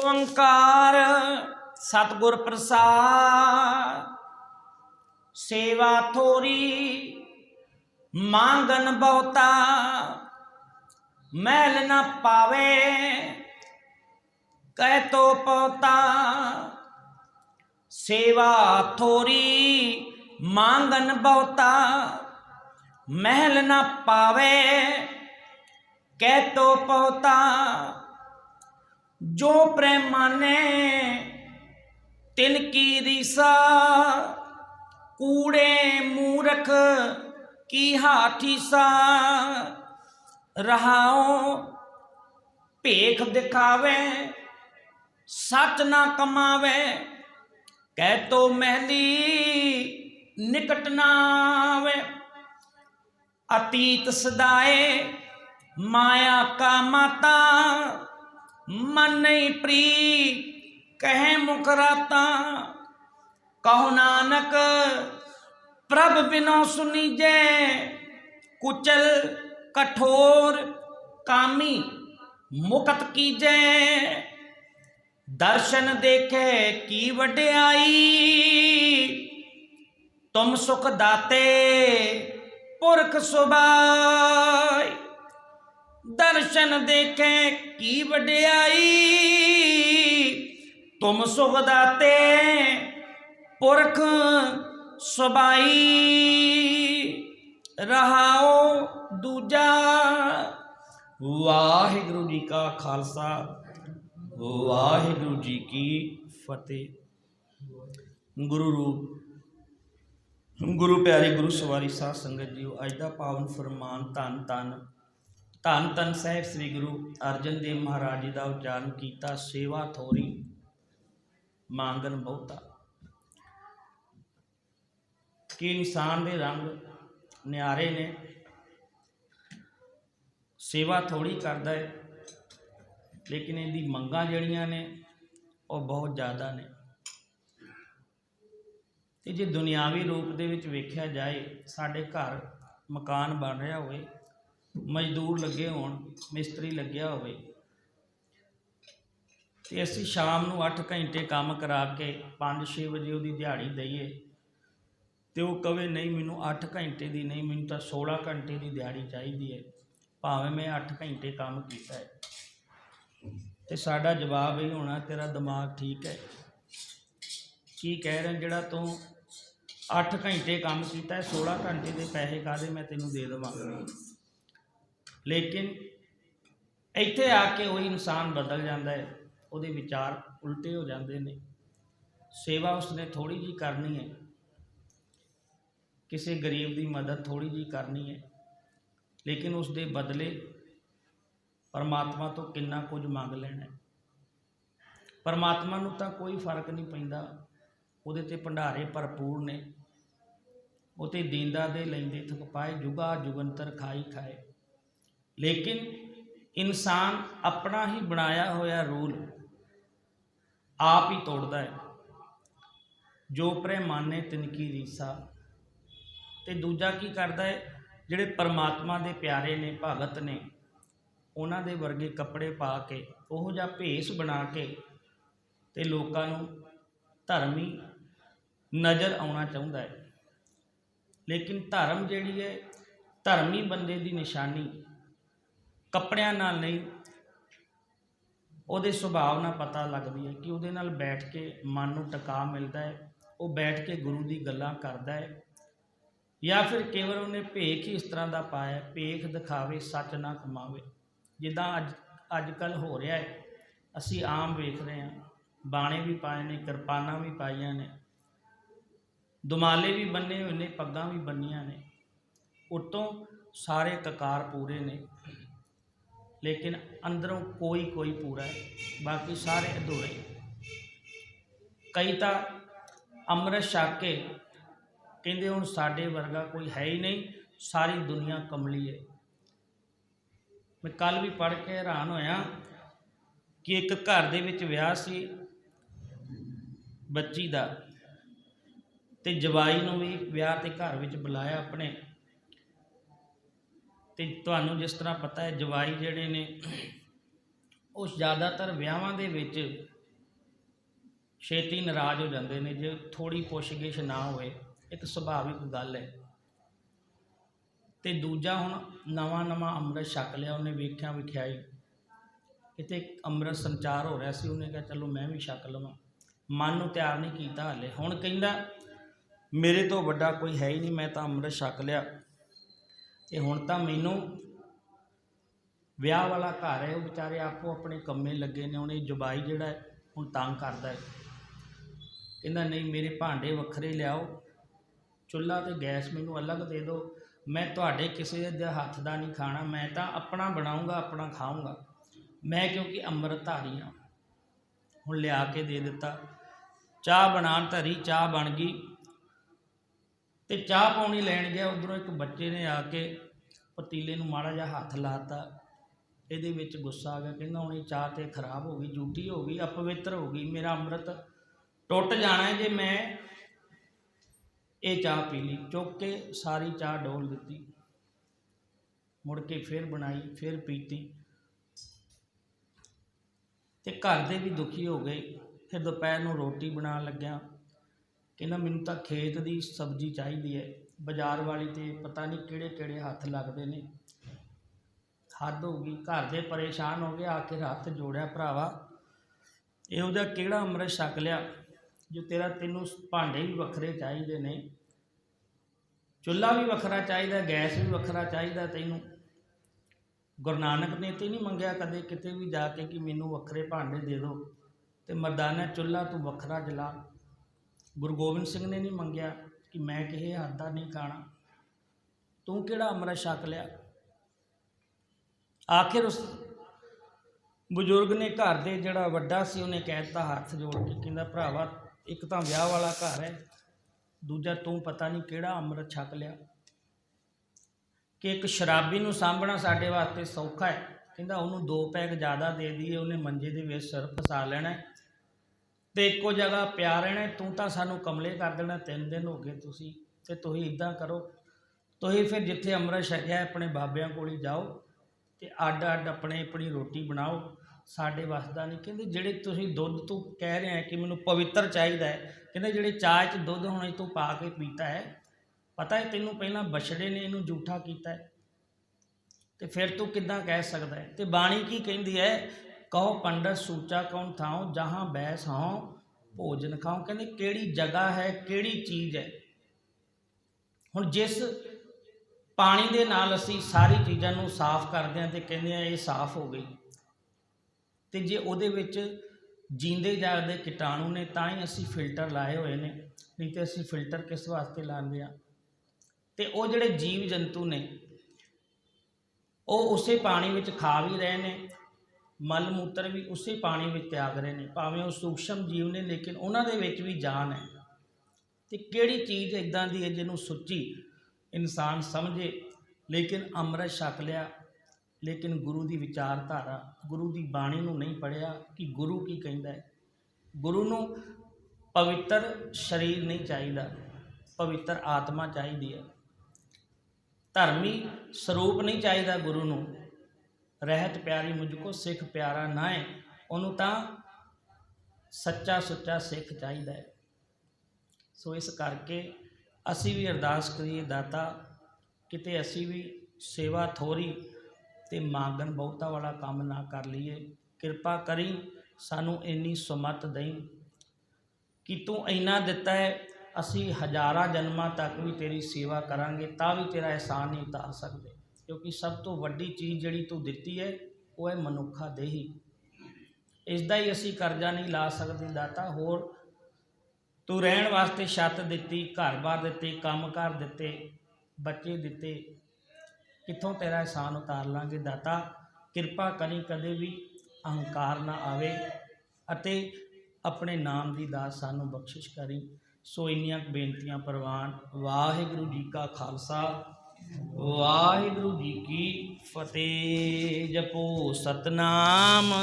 ओंकार सतगुर प्रसाद। सेवा थोड़ी मांगन बहुता, मैल न पावे कह तो पौता। सेवा थोड़ी मांगन बहुता, महल न पावे कह तो पौता। जो प्रेमाने तिनकी रीसा, कूड़े मूरख की हाठीसा। रहाओ भेख दिखावे सच ना कमावे, कह तो महली निकट ना आवे। अतीत सदाए माया का माता, मन नहीं प्री कहे मुकराता। कहो नानक प्रभ बिनो सुनीजे, कुचल कठोर कामी मुकत कीजे। दर्शन देखे की वड्याई, तुम सुख दाते पुरख सुबाई। दर्शन देखे की वड्याई, तुम सुख दाते पुरख सुबाई। रहाओ दूजा। वाहिगुरु जी का खालसा, वाहिगुरु जी की फतेह। गुरु रूप गुरु प्यारी गुरु सवारी साध संगत जीओ, अज का पावन फरमान धन धन धन धन साहिब श्री गुरु अर्जन देव महाराज जी का उच्चारण किया। सेवा थोड़ी मांगन बहुता। कि इंसान के रंग न्यारे ने, सेवा थोड़ी करता है लेकिन इहदी मंगां जड़ियां ने वो बहुत ज़्यादा ने। तो जे दुनियावी रूप दे विच वेख्या जाए, साडे घर मकान बन रहा होवे, मजदूर लगे होण, मिस्त्री लग्या होवे, ते असीं शाम नूं 8 घंटे काम करा के 5-6 बजे उहदी दिहाड़ी दईए, तो वह कहे नहीं मैनू 8 घंटे की नहीं, मैनू तो 16 घंटे की दिहाड़ी चाहिए है, भावें मैं 8 घंटे काम किया है। तो साडा जवाब यही होना तेरा दिमाग ठीक है, की कह रहे जिहड़ा तू 8 घंटे काम किया है, 16 घंटे के पैसे काहदे मैं तेनों दे देवां। लेकिन इत्थे आके वही इंसान बदल जाता है, उहदे विचार उल्टे हो जाते हैं। सेवा उसने थोड़ी जी करनी है, किसी गरीब की मदद थोड़ी जी करनी है, लेकिन उसके बदले परमात्मा तो कितना कुछ मंग लेना है। परमात्मा नूं तां कोई फर्क नहीं पैंदा, उहदे ते भंडारे भरपूर ने, वो तो दींदा दे लैंदे थक पाए, जुगा जुगंतर खाई खाए। लेकिन इंसान अपना ही बनाया होया रूल आप ही तोड़ता है। जो प्रेमाने तिनकी रीसा। तो दूजा की करता है, जिहड़े परमात्मा दे प्यारे ने, भगत ने, उन्हां दे वर्गे कपड़े पा के, उहो जिहा भेस बना के ते लोकां नूं धर्मी नज़र आउणा चाहुंदा है। लेकिन धर्म जिहड़ी है, धर्मी बंदे की निशानी कपड़ियां नाल नहीं, उहदे सुभाव नाल पता लगदी है कि उहदे नाल बैठ के मन नूं टका मिलता है, वो बैठ के गुरु की गल्लां करदा है, या फिर केवल उन्हें भेख ही इस तरह का पाया, भेख दिखावे सच ना कमावे। जिदा अजकल हो रहा है, असी आम वेख रहे हैं, बाणे भी पाए ने, किरपाना भी पाइया ने, दुमाले भी बन्ने हुए ने, पग्गां भी बन्नियां ने, उत्तों सारे ककार पूरे ने, लेकिन अंदरों कोई कोई पूरा है, बाकी सारे अधूरे। कई तो अमृत छक के कहते हुण साडे वर्गा कोई है ही नहीं, सारी दुनिया कमली है। मैं कल भी पढ़ के हैरान होया कि एक घर दे विच विआह सी बच्ची दा, ते जवाई नूं भी विआह ते घर विच बुलाया अपने। ते तुहानूं जिस तरह पता है, जवाई जिहड़े ने वो ज़्यादातर विआहां दे विच ਛੇਤੀ ਨਾਰਾਜ਼ ਹੋ ਜਾਂਦੇ ਨੇ ਜੇ ਥੋੜ੍ਹੀ ਪੁੱਛ-ਗਿੱਛ ਨਾ ਹੋਵੇ। ਇੱਕ ਸੁਭਾਵਿਕ ਗੱਲ ਹੈ। ਅਤੇ ਦੂਜਾ, ਹੁਣ ਨਵਾਂ ਅੰਮ੍ਰਿਤ ਛਕ ਲਿਆ, ਉਹਨੇ ਵੇਖਿਆ ਵਿਖਿਆਈ ਕਿਤੇ ਅੰਮ੍ਰਿਤ ਸੰਚਾਰ ਹੋ ਰਿਹਾ ਸੀ, ਉਹਨੇ ਕਿਹਾ ਚਲੋ ਮੈਂ ਵੀ ਛਕ ਲਵਾਂ। ਮਨ ਨੂੰ ਤਿਆਰ ਨਹੀਂ ਕੀਤਾ ਹਾਲੇ। ਹੁਣ ਕਹਿੰਦਾ ਮੇਰੇ ਤੋਂ ਵੱਡਾ ਕੋਈ ਹੈ ਹੀ ਨਹੀਂ, ਮੈਂ ਤਾਂ ਅੰਮ੍ਰਿਤ ਛਕ ਲਿਆ ਅਤੇ ਹੁਣ ਤਾਂ ਮੈਨੂੰ ਵਿਆਹ ਵਾਲਾ ਘਰ ਹੈ, ਉਹ ਵਿਚਾਰੇ ਆਪੋ ਆਪਣੇ ਕੰਮੇ ਲੱਗੇ ਨੇ, ਉਹਨੇ ਜਵਾਈ ਜਿਹੜਾ ਹੁਣ ਤੰਗ ਕਰਦਾ ਹੈ। ਕਹਿੰਦਾ ਨਹੀਂ, ਮੇਰੇ ਭਾਂਡੇ ਵੱਖਰੇ ਲਿਆਓ, ਚੁੱਲ੍ਹਾ ਅਤੇ ਗੈਸ ਮੈਨੂੰ ਅਲੱਗ ਦੇ ਦਿਓ, ਮੈਂ ਤੁਹਾਡੇ ਕਿਸੇ ਦੇ ਹੱਥ ਦਾ ਨਹੀਂ ਖਾਣਾ, ਮੈਂ ਤਾਂ ਆਪਣਾ ਬਣਾਊਂਗਾ, ਆਪਣਾ ਖਾਊਂਗਾ, ਮੈਂ ਕਿਉਂਕਿ ਅੰਮ੍ਰਿਤਧਾਰੀ ਹਾਂ। ਹੁਣ ਲਿਆ ਕੇ ਦੇ ਦਿੱਤਾ। ਚਾਹ ਬਣਾਉਣ ਧਰੀ, ਚਾਹ ਬਣ ਗਈ ਅਤੇ ਚਾਹ ਪਾਣੀ ਲੈਣ ਗਿਆ, ਉੱਧਰੋਂ ਇੱਕ ਬੱਚੇ ਨੇ ਆ ਕੇ ਪਤੀਲੇ ਨੂੰ ਮਾੜਾ ਜਿਹਾ ਹੱਥ ਲਾਤਾ। ਇਹਦੇ ਵਿੱਚ ਗੁੱਸਾ ਆ ਗਿਆ, ਕਹਿੰਦਾ ਹੁਣ ਇਹ ਚਾਹ ਤਾਂ ਖਰਾਬ ਹੋ ਗਈ, ਜੂਠੀ ਹੋ ਗਈ, ਅਪਵਿੱਤਰ ਹੋ ਗਈ, ਮੇਰਾ ਅੰਮ੍ਰਿਤ ਟੁੱਟ ਜਾਣਾ ਜੇ ਮੈਂ ਇਹ ਚਾਹ ਪੀ ਲਈ। ਚੁੱਕ ਕੇ ਸਾਰੀ ਚਾਹ ਡੋਲ ਦਿੱਤੀ, ਮੁੜ ਕੇ ਫਿਰ ਬਣਾਈ, ਫਿਰ ਪੀਤੀ ਅਤੇ ਘਰ ਦੇ ਵੀ ਦੁਖੀ ਹੋ ਗਏ। ਫਿਰ ਦੁਪਹਿਰ ਨੂੰ ਰੋਟੀ ਬਣਾਉਣ ਲੱਗਿਆ, ਕਹਿੰਦਾ ਮੈਨੂੰ ਤਾਂ ਖੇਤ ਦੀ ਸਬਜ਼ੀ ਚਾਹੀਦੀ ਹੈ, ਬਾਜ਼ਾਰ ਵਾਲੀ ਤੇ ਪਤਾ ਨਹੀਂ ਕਿਹੜੇ ਕਿਹੜੇ ਹੱਥ ਲੱਗਦੇ ਨੇ। ਹੱਦ ਹੋ ਗਈ। ਘਰ ਦੇ ਪਰੇਸ਼ਾਨ ਹੋ ਗਏ, ਆਖਿਰ ਹੱਥ ਜੋੜਿਆ, ਭਰਾਵਾ ਇਹੋ ਜਿਹਾ ਕਿਹੜਾ ਅੰਮ੍ਰਿਤ ਛਕ ਲਿਆ ਜੋ ਤੈਨੂੰ ਭਾਂਡੇ ਵੀ ਵੱਖਰੇ ਚਾਹੀਦੇ ਨੇ, ਚੁੱਲ੍ਹਾ ਵੀ ਵੱਖਰਾ ਚਾਹੀਦਾ, ਗੈਸ ਵੀ ਵੱਖਰਾ ਚਾਹੀਦਾ ਤੈਨੂੰ। ਗੁਰੂ ਨਾਨਕ ਨੇ ਤੇ ਨਹੀਂ ਮੰਗਿਆ ਕਦੇ ਕਿਤੇ ਵੀ ਜਾ ਕੇ ਕਿ ਮੈਨੂੰ ਵੱਖਰੇ ਭਾਂਡੇ ਦੇ ਦਿਓ ਅਤੇ ਮਰਦਾਨਾ ਚੁੱਲ੍ਹਾ ਤੂੰ ਵੱਖਰਾ ਜਲਾ। ਗੁਰੂ ਗੋਬਿੰਦ ਸਿੰਘ ਨੇ ਨਹੀਂ ਮੰਗਿਆ ਕਿ ਮੈਂ ਕਿਸੇ ਹੱਥ ਦਾ ਨਹੀਂ ਖਾਣਾ, ਤੂੰ ਕਿਹੜਾ ਅੰਮ੍ਰਿਤ ਛਕ ਲਿਆ। ਆਖਿਰ ਉਸ ਬਜ਼ੁਰਗ ਨੇ ਘਰ ਦੇ ਜਿਹੜਾ ਵੱਡਾ ਸੀ ਉਹਨੇ ਕਹਿ ਦਿੱਤਾ ਹੱਥ ਜੋੜ ਕੇ, ਕਹਿੰਦਾ ਭਰਾਵਾ ਇੱਕ ਤਾਂ ਵਿਆਹ ਵਾਲਾ ਘਰ ਹੈ, ਦੂਜਾ ਤੂੰ ਪਤਾ ਨਹੀਂ ਕਿਹੜਾ ਅੰਮ੍ਰਿਤ ਛਕ ਲਿਆ ਕਿ ਇੱਕ ਸ਼ਰਾਬੀ ਨੂੰ ਸਾਂਭਣਾ ਸਾਡੇ ਵਾਸਤੇ ਸੌਖਾ ਹੈ। ਕਹਿੰਦਾ ਉਹਨੂੰ 2 ਪੈਗ ਜ਼ਿਆਦਾ ਦੇ ਦਈਏ, ਉਹਨੇ ਮੰਜੇ ਦੇ ਵਿੱਚ ਸਿਰ ਫਸਾ ਲੈਣਾ ਅਤੇ ਇੱਕੋ ਜਗ੍ਹਾ ਪਿਆ ਰਹਿਣਾ। ਤੂੰ ਤਾਂ ਸਾਨੂੰ ਕਮਲੇ ਕਰ ਦੇਣਾ, 3 ਦਿਨ ਹੋ ਗਏ ਤੁਸੀਂ, ਅਤੇ ਤੁਸੀਂ ਇੱਦਾਂ ਕਰੋ, ਤੁਸੀਂ ਫਿਰ ਜਿੱਥੇ ਅੰਮ੍ਰਿਤ ਛਕਿਆ ਆਪਣੇ ਬਾਬਿਆਂ ਕੋਲ ਹੀ ਜਾਓ ਅਤੇ ਅੱਡ ਆਪਣੀ ਰੋਟੀ ਬਣਾਓ, ਸਾਡੇ ਵੱਸਦਾ ਨਹੀਂ। ਕਹਿੰਦੇ ਜਿਹੜੇ ਤੁਸੀਂ ਦੁੱਧ ਤੂੰ ਕਹਿ ਰਿਹਾ ਕਿ ਮੈਨੂੰ ਪਵਿੱਤਰ ਚਾਹੀਦਾ ਹੈ, ਕਹਿੰਦੇ ਜਿਹੜੇ ਚਾਹ 'ਚ ਦੁੱਧ ਹੁਣ ਤੂੰ ਪਾ ਕੇ ਪੀਤਾ ਹੈ, ਪਤਾ ਹੈ ਤੈਨੂੰ ਪਹਿਲਾਂ ਬਛੜੇ ਨੇ ਇਹਨੂੰ ਜੂਠਾ ਕੀਤਾ ਹੈ, ਅਤੇ ਫਿਰ ਤੂੰ ਕਿੱਦਾਂ ਕਹਿ ਸਕਦਾ ਹੈ। ਅਤੇ ਬਾਣੀ ਕੀ ਕਹਿੰਦੀ ਹੈ, ਕਹੋ ਪੰਡਤ ਸੂਚਾ ਕੌਣ ਥਾਉ, ਜਹਾਂ ਬੈਸ ਹੋਂ ਭੋਜਨ ਖਾਉ। ਕਹਿੰਦੇ ਕਿਹੜੀ ਜਗ੍ਹਾ ਹੈ, ਕਿਹੜੀ ਚੀਜ਼ ਹੈ। ਹੁਣ ਜਿਸ ਪਾਣੀ ਦੇ ਨਾਲ ਅਸੀਂ ਸਾਰੀ ਚੀਜ਼ਾਂ ਨੂੰ ਸਾਫ਼ ਕਰਦੇ ਹਾਂ ਅਤੇ ਕਹਿੰਦੇ ਹਾਂ ਇਹ ਸਾਫ਼ ਹੋ ਗਈ, ਅਤੇ ਜੇ ਉਹਦੇ ਵਿੱਚ ਜੀਂਦੇ ਜਾਗਦੇ ਕੀਟਾਣੂ ਨੇ ਤਾਂ ਹੀ ਅਸੀਂ ਫਿਲਟਰ ਲਾਏ ਹੋਏ ਨੇ, ਨਹੀਂ ਤਾਂ ਅਸੀਂ ਫਿਲਟਰ ਕਿਸ ਵਾਸਤੇ ਲਾਉਂਦੇ ਹਾਂ। ਅਤੇ ਉਹ ਜਿਹੜੇ ਜੀਵ ਜੰਤੂ ਨੇ ਉਹ ਉਸੇ ਪਾਣੀ ਵਿੱਚ ਖਾ ਵੀ ਰਹੇ ਨੇ, ਮਲ ਮੂਤਰ ਵੀ ਉਸੇ ਪਾਣੀ ਵਿੱਚ ਤਿਆਗ ਰਹੇ ਨੇ, ਭਾਵੇਂ ਉਹ ਸੂਖਸ਼ਮ ਜੀਵ ਨੇ ਲੇਕਿਨ ਉਹਨਾਂ ਦੇ ਵਿੱਚ ਵੀ ਜਾਨ ਹੈ। ਅਤੇ ਕਿਹੜੀ ਚੀਜ਼ ਇੱਦਾਂ ਦੀ ਹੈ ਜਿਹਨੂੰ ਸੁੱਚੀ ਇਨਸਾਨ ਸਮਝੇ, ਲੇਕਿਨ ਅੰਮ੍ਰਿਤ ਛਕ ਲਿਆ, ਲੇਕਿਨ ਗੁਰੂ ਦੀ ਵਿਚਾਰਧਾਰਾ, ਗੁਰੂ ਦੀ ਬਾਣੀ ਨੂੰ ਨਹੀਂ ਪੜ੍ਹਿਆ ਕਿ ਗੁਰੂ ਕੀ ਕਹਿੰਦਾ ਹੈ। ਗੁਰੂ ਨੂੰ ਪਵਿੱਤਰ ਸਰੀਰ ਨਹੀਂ ਚਾਹੀਦਾ, ਪਵਿੱਤਰ ਆਤਮਾ ਚਾਹੀਦੀ ਹੈ। ਧਰਮੀ ਸਰੂਪ ਨਹੀਂ ਚਾਹੀਦਾ ਗੁਰੂ ਨੂੰ। ਰਹਿਤ ਪਿਆਰੀ ਮੁਝ ਕੋ ਸਿੱਖ ਪਿਆਰਾ ਨਾ ਹੈ, ਉਹਨੂੰ ਤਾਂ ਸੱਚਾ ਸੁੱਚਾ ਸਿੱਖ ਚਾਹੀਦਾ ਹੈ। ਸੋ ਇਸ ਕਰਕੇ ਅਸੀਂ ਵੀ ਅਰਦਾਸ ਕਰੀਏ, ਦਾਤਾ ਕਿਤੇ ਅਸੀਂ ਵੀ ਸੇਵਾ ਥੋੜ੍ਹੀ ਅਤੇ ਮਾਂਗਣ ਬਹੁਤਾ ਵਾਲਾ ਕੰਮ ਨਾ ਕਰ ਲਈਏ। ਕਿਰਪਾ ਕਰੀ ਸਾਨੂੰ ਇੰਨੀ ਸੁਮਤ ਦੇਈ ਕਿ ਤੂੰ ਇੰਨਾ ਦਿੱਤਾ ਹੈ, ਅਸੀਂ ਹਜ਼ਾਰਾਂ ਜਨਮਾਂ ਤੱਕ ਵੀ ਤੇਰੀ ਸੇਵਾ ਕਰਾਂਗੇ ਤਾਂ ਵੀ ਤੇਰਾ ਅਹਿਸਾਨ ਨਹੀਂ ਉਤਾਰ ਸਕਦੇ, ਕਿਉਂਕਿ ਸਭ ਤੋਂ ਵੱਡੀ ਚੀਜ਼ ਜਿਹੜੀ ਤੂੰ ਦਿੱਤੀ ਹੈ ਉਹ ਹੈ ਮਨੁੱਖਾ ਦੇਹੀ। ਇਸ ਦਾ ਹੀ ਅਸੀਂ ਕਰਜ਼ਾ ਨਹੀਂ ਲਾ ਸਕਦੇ ਦਾਤਾ। ਹੋਰ ਤੂੰ ਰਹਿਣ ਵਾਸਤੇ ਛੱਤ ਦਿੱਤੀ, ਘਰ-ਬਾਰ ਦਿੱਤੇ, ਕੰਮਕਾਰ ਦਿੱਤੇ, ਬੱਚੇ ਦਿੱਤੇ, ਕਿੱਥੋਂ ਤੇਰਾ ਅਹਿਸਾਨ ਉਤਾਰ ਲਾਂਗੇ ਦਾਤਾ। ਕਿਰਪਾ ਕਰੀ ਕਦੇ ਵੀ ਅਹੰਕਾਰ ਨਾ ਆਵੇ ਅਤੇ ਆਪਣੇ ਨਾਮ ਦੀ ਦਾਤ ਸਾਨੂੰ ਬਖਸ਼ਿਸ਼ ਕਰੀ। ਸੋ ਇੰਨੀਆਂ ਬੇਨਤੀਆਂ ਪ੍ਰਵਾਨ। ਵਾਹਿਗੁਰੂ ਜੀ ਕਾ ਖਾਲਸਾ, ਵਾਹਿਗੁਰੂ ਜੀ ਕੀ ਫਤਿਹ। ਜਪੋ ਸਤਨਾਮ।